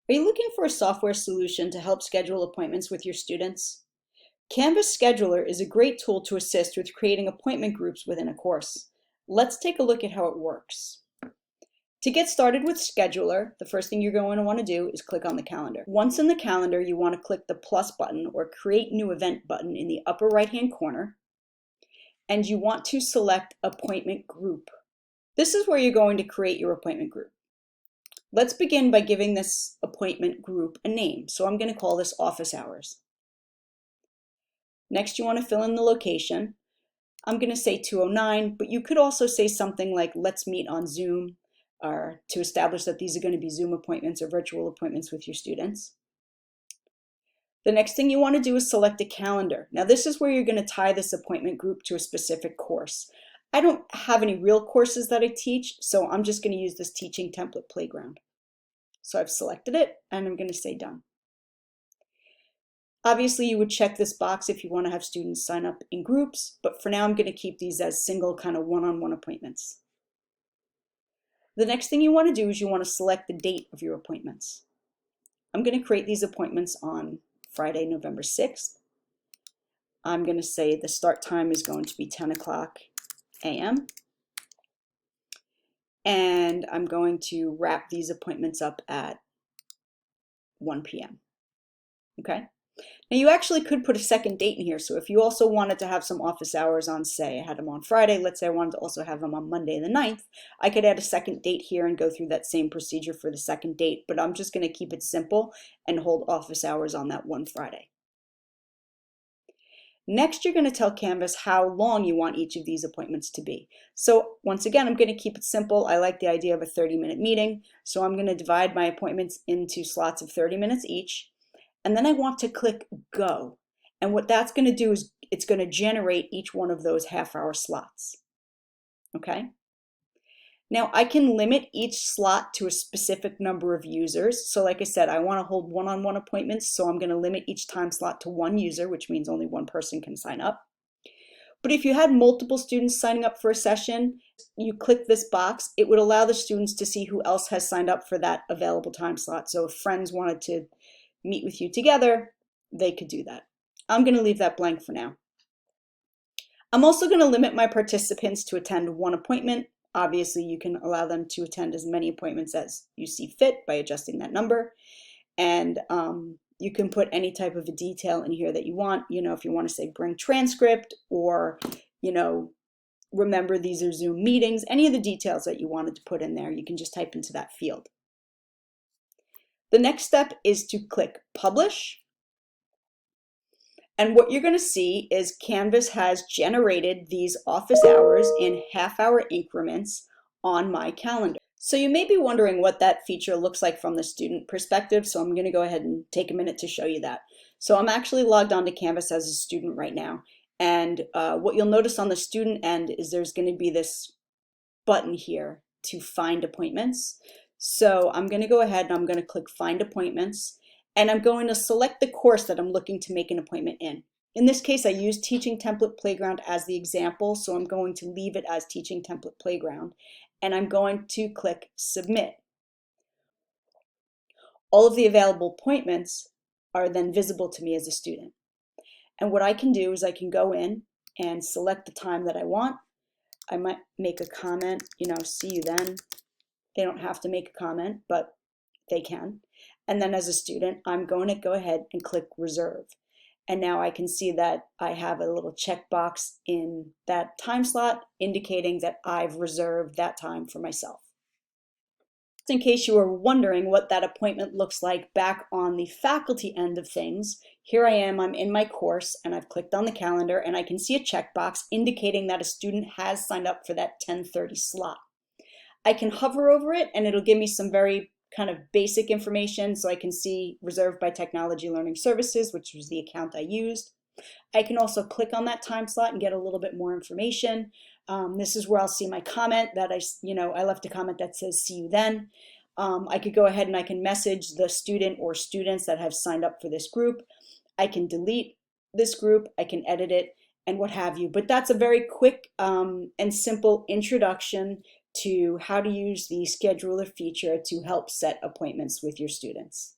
Are you looking for a software solution to help schedule appointments with your students? Canvas Scheduler is a great tool to assist with creating appointment groups within a course. Let's take a look at how it works. To get started with Scheduler, the first thing you're going to want to do is click on the calendar. Once in the calendar, you want to click the plus button or Create New Event button in the upper right-hand corner, and you want to select Appointment Group. This is where you're going to create your appointment group. Let's begin by giving this appointment group a name. So I'm going to call this office hours. Next, you want to fill in the location. I'm going to say 209, but you could also say something like let's meet on Zoom, or to establish that these are going to be Zoom appointments or virtual appointments with your students. The next thing you want to do is select a calendar. Now this is where you're going to tie this appointment group to a specific course. I don't have any real courses that I teach, so I'm just going to use this Teaching Template Playground. So I've selected it and I'm going to say done. Obviously you would check this box if you want to have students sign up in groups, but for now I'm going to keep these as single kind of one-on-one appointments. The next thing you want to do is you want to select the date of your appointments. I'm going to create these appointments on Friday, November 6th. I'm going to say the start time is going to be 10 o'clock a.m. And I'm going to wrap these appointments up at 1 p.m. Okay? Now you actually could put a second date in here. So if you also wanted to have some office hours on, say, I had them on Friday, let's say I wanted to also have them on Monday the 9th, I could add a second date here and go through that same procedure for the second date, but I'm just going to keep it simple and hold office hours on that one Friday. Next, you're going to tell Canvas how long you want each of these appointments to be. So once again, I'm going to keep it simple. I like the idea of a 30-minute meeting. So I'm going to divide my appointments into slots of 30 minutes each. And then I want to click Go. And what that's going to do is it's going to generate each one of those half-hour slots. Okay? Now I can limit each slot to a specific number of users. So like I said, I want to hold one-on-one appointments, so I'm going to limit each time slot to one user, which means only one person can sign up. But if you had multiple students signing up for a session, you click this box, it would allow the students to see who else has signed up for that available time slot. So if friends wanted to meet with you together, they could do that. I'm going to leave that blank for now. I'm also going to limit my participants to attend one appointment. Obviously, you can allow them to attend as many appointments as you see fit by adjusting that number. And you can put any type of a detail in here that you want. You know, if you want to say bring transcript or, you know, remember these are Zoom meetings, any of the details that you wanted to put in there, you can just type into that field. The next step is to click Publish. And what you're going to see is Canvas has generated these office hours in half-hour increments on my calendar. So you may be wondering what that feature looks like from the student perspective, so I'm going to go ahead and take a minute to show you that. So I'm actually logged onto Canvas as a student right now, and what you'll notice on the student end is there's going to be this button here to find appointments. So I'm going to go ahead and I'm going to click Find Appointments. And I'm going to select the course that I'm looking to make an appointment in. In this case, I use Teaching Template Playground as the example, so I'm going to leave it as Teaching Template Playground. And I'm going to click Submit. All of the available appointments are then visible to me as a student. And what I can do is I can go in and select the time that I want. I might make a comment, you know, see you then. They don't have to make a comment, but they can. And then as a student, I'm going to go ahead and click Reserve. And now I can see that I have a little checkbox in that time slot indicating that I've reserved that time for myself. In case you were wondering what that appointment looks like back on the faculty end of things, here I am, I'm in my course, and I've clicked on the calendar, and I can see a checkbox indicating that a student has signed up for that 10:30 slot. I can hover over it, and it'll give me some very kind of basic information, so I can see reserved by Technology Learning Services, which was the account I used. I can also click on that time slot and get a little bit more information. This is where I'll see my comment that I left a comment that says see you then. I could go ahead and I can message the student or students that have signed up for this group. I can delete this group, I can edit it, and what have you. But that's a very quick and simple introduction to how to use the scheduler feature to help set appointments with your students.